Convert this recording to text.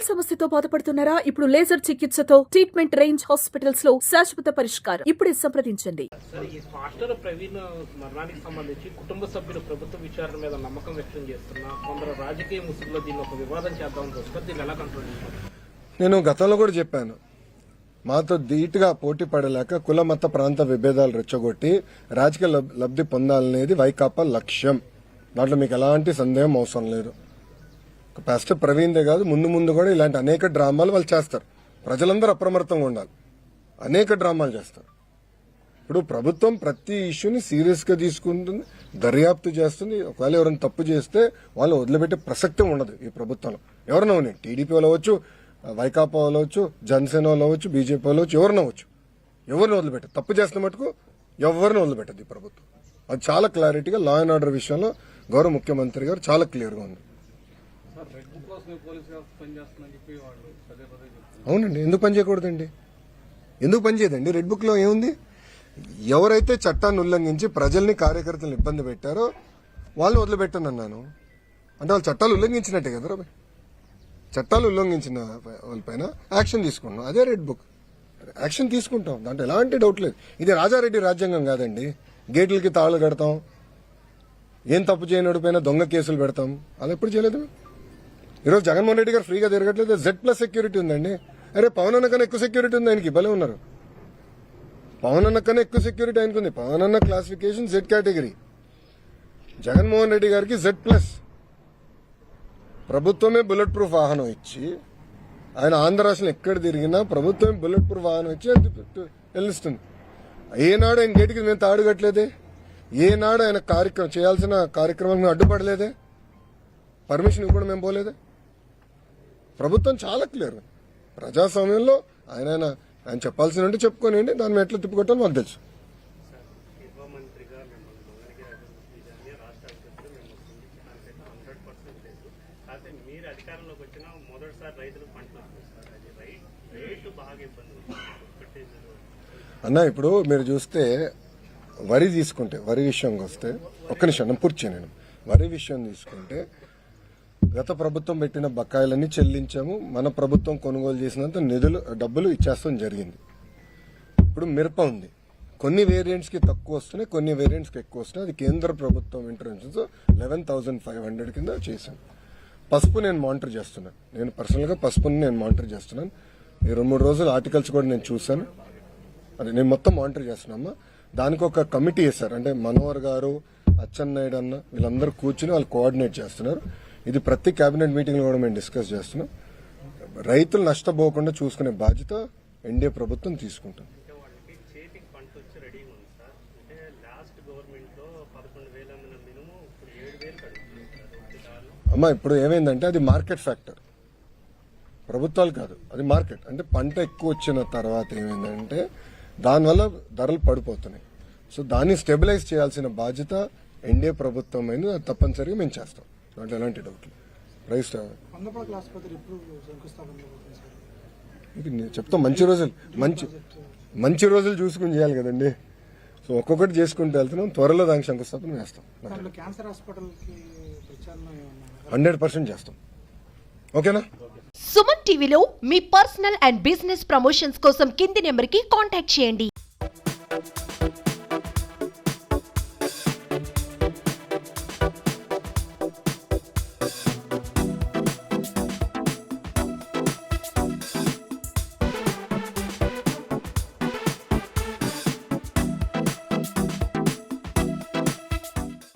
కంటి సమస్యతో బాధపడుతున్నారా? ఇప్పుడు లేజర్ చికిత్సతో ట్రీట్మెంట్ రేంజ్ హాస్పిటల్స్ లో శాశ్వత పరిష్కారం. ఇప్పుడే సంప్రదించండి. ఈ మాస్టర్ ప్రవీణ్ మరణానికి సంబంధించి కుటుంబ సభ్యులు ప్రభుత్వ విచారణ మీద నమ్మకం వ్యక్తం చేస్తున్నా కొందరు రాజకీయ ముసుగులో దీన్ని ఒక వివాదం చేద్దామని చూస్తారు. దీన్ని ఎలా కంట్రోల్ చేస్తారు? నేను గతంలో కూడా చెప్పాను, మాతో ధీటుగా పోటీ పడలేక కుల మత ప్రాంత విభేదాలు రెచ్చగొట్టి రాజకీయ లబ్ధి పొందాలనేది వైకాపా లక్ష్యం. దాంట్లో మీకు ఎలాంటి సందేహం అవసరం లేదు. పాస్టర్ ప్రవీణ్దే కాదు, ముందు కూడా ఇలాంటి అనేక డ్రామాలు వాళ్ళు చేస్తారు. ప్రజలందరూ అప్రమత్తంగా ఉండాలి. అనేక డ్రామాలు చేస్తారు. ఇప్పుడు ప్రభుత్వం ప్రతి ఇష్యూని సీరియస్ గా తీసుకుంటుంది, దర్యాప్తు చేస్తుంది. ఒకవేళ ఎవరైనా తప్పు చేస్తే వాళ్ళు వదిలిపెట్టే ప్రసక్తి ఉండదు ఈ ప్రభుత్వంలో. ఎవరైనా ఉన్నాయి, టీడీపీ వాళ్ళు అవ్వచ్చు, వైకాపా వాళ్ళు అవ్వచ్చు, జనసేన వాళ్ళు అవ్వచ్చు, బీజేపీ వాళ్ళు అవ్వచ్చు, ఎవరిని అవ్వచ్చు. ఎవరిని వదిలిపెట్టదు. తప్పు చేస్తున్న మటుకు ఎవరిని వదిలిపెట్టదు ఈ ప్రభుత్వం. అది చాలా క్లారిటీగా లా అండ్ ఆర్డర్ విషయంలో గౌరవ ముఖ్యమంత్రి గారు చాలా క్లియర్ గా ఉంది. అవునండి, ఎందుకు పనిచేయకూడదండి? ఎందుకు పనిచేయదండి? రెడ్ బుక్ లో ఏముంది? ఎవరైతే చట్టాన్ని ఉల్లంఘించి ప్రజల్ని కార్యకర్తలను ఇబ్బంది పెట్టారో వాళ్ళని వదిలిపెట్టనన్నాను. అంటే వాళ్ళు చట్టాలు ఉల్లంఘించినట్టే కదా. చట్టాలు ఉల్లంఘించిన వాళ్ళపైన యాక్షన్ తీసుకున్నాం. అదే రెడ్ బుక్. యాక్షన్ తీసుకుంటాం, దాంట్లో ఎలాంటి డౌట్ లేదు. ఇది రాజారెడ్డి రాజ్యాంగం కాదండి. గేట్లకి తాళాలు కడతాం, ఏం తప్పు చేయనోడి పైన దొంగ కేసులు పెడతాం. అలా ఎప్పుడు చేయలేదు. ఈరోజు జగన్మోహన్ రెడ్డి గారు ఫ్రీగా తిరగట్లేదు. Z+ సెక్యూరిటీ ఉందండి. అరే పవన్ అన్న కన్నా ఎక్కువ సెక్యూరిటీ ఉంది ఆయనకి. భలే ఉన్నారు. పవన్ అన్న కన్నా ఎక్కువ సెక్యూరిటీ ఆయనకు ఉంది. పవన్ అన్న classification Z category, Jaganmohan Reddy గారికి Z+. ప్రభుత్వమే బుల్లెట్ ప్రూఫ్ వాహనం ఇచ్చి, ఆయన ఆంధ్ర రాష్ట్రంలో ఎక్కడ తిరిగినా ప్రభుత్వమే బుల్లెట్ ప్రూఫ్ వాహనం ఇచ్చి వెళ్ళిస్తుంది. ఏనాడు ఆయన గేటుకి మేము తాడు కట్టలేదే, ఏనాడు ఆయన చేయాల్సిన కార్యక్రమానికి అడ్డుపడలేదే, పర్మిషన్ కూడా మేము పోలేదే. ప్రభుత్వం చాలా క్లియర్. ప్రజాస్వామ్యంలో ఆయన చెప్పాల్సిన చెప్పుకోనండి, దాన్ని ఎట్లా తిప్పుకొట్టాలో మాకు తెలుసు. అన్న ఇప్పుడు మీరు చూస్తే వరి తీసుకుంటే, వరి విషయంకి వస్తే, ఒక్క నిమిషం నేను పూర్తి చేయను. వరి విషయం తీసుకుంటే గత ప్రభుత్వం పెట్టిన బకాయిలన్నీ చెల్లించాము. మన ప్రభుత్వం కొనుగోలు చేసినంత డబ్బులు ఇచ్చేస్తాం జరిగింది. ఇప్పుడు మిరప ఉంది, కొన్ని వేరియంట్స్ కి తక్కువ వస్తున్నాయి, కొన్ని వేరియంట్స్ కి ఎక్కువ వస్తున్నాయి. అది కేంద్ర ప్రభుత్వం ఇంటర్వెన్షన్స్ 11,500 కింద చేశాను. పసుపు నేను మానిటర్ చేస్తున్నాను. నేను పర్సనల్ గా పసుపుని నేను మానిటర్ చేస్తున్నాను. ఈ 2-3 రోజులు ఆర్టికల్స్ కూడా నేను చూశాను. అది నేను మొత్తం మానిటర్ చేస్తున్నామా. దానికి ఒక కమిటీ వేశారు. అంటే మనోహర్ గారు, అచ్చెన్నాయుడు అన్న, వీళ్ళందరూ కూర్చుని వాళ్ళు కోఆర్డినేట్ చేస్తున్నారు. ఇది ప్రతి కేబినెట్ మీటింగ్ లో కూడా మేము డిస్కస్ చేస్తున్నాం. రైతులు నష్టపోకుండా చూసుకునే బాధ్యత ఎన్డీఏ ప్రభుత్వం తీసుకుంటుంది. అమ్మా ఇప్పుడు ఏమైందంటే అది మార్కెట్ ఫ్యాక్టర్, ప్రభుత్వాలు కాదు, అది మార్కెట్. అంటే పంట ఎక్కువ వచ్చిన తర్వాత ఏమైందంటే దానివల్ల ధరలు పడిపోతున్నాయి. సో దాన్ని స్టెబిలైజ్ చేయాల్సిన బాధ్యత ఎన్డీఏ ప్రభుత్వం అయింది. అది తప్పనిసరిగా మేము చేస్తాం, దాంట్లో ఎలాంటి డౌట్ లేదు. ప్రైస్ చెప్తాం. మంచి రోజులు చూసుకుని చేయాలి కదండి. సో ఒక్కొక్కటి చేసుకుంటూ వెళ్తున్నాం. త్వరలో దానికి శంకుస్థాపన వేస్తాం. 100% చేస్తాం. ఓకేనా? సుమన్ టీవీలో మీ పర్సనల్ అండ్ బిజినెస్ ప్రమోషన్స్ కోసం కింది నెంబర్కి కాంటాక్ట్ చేయండి.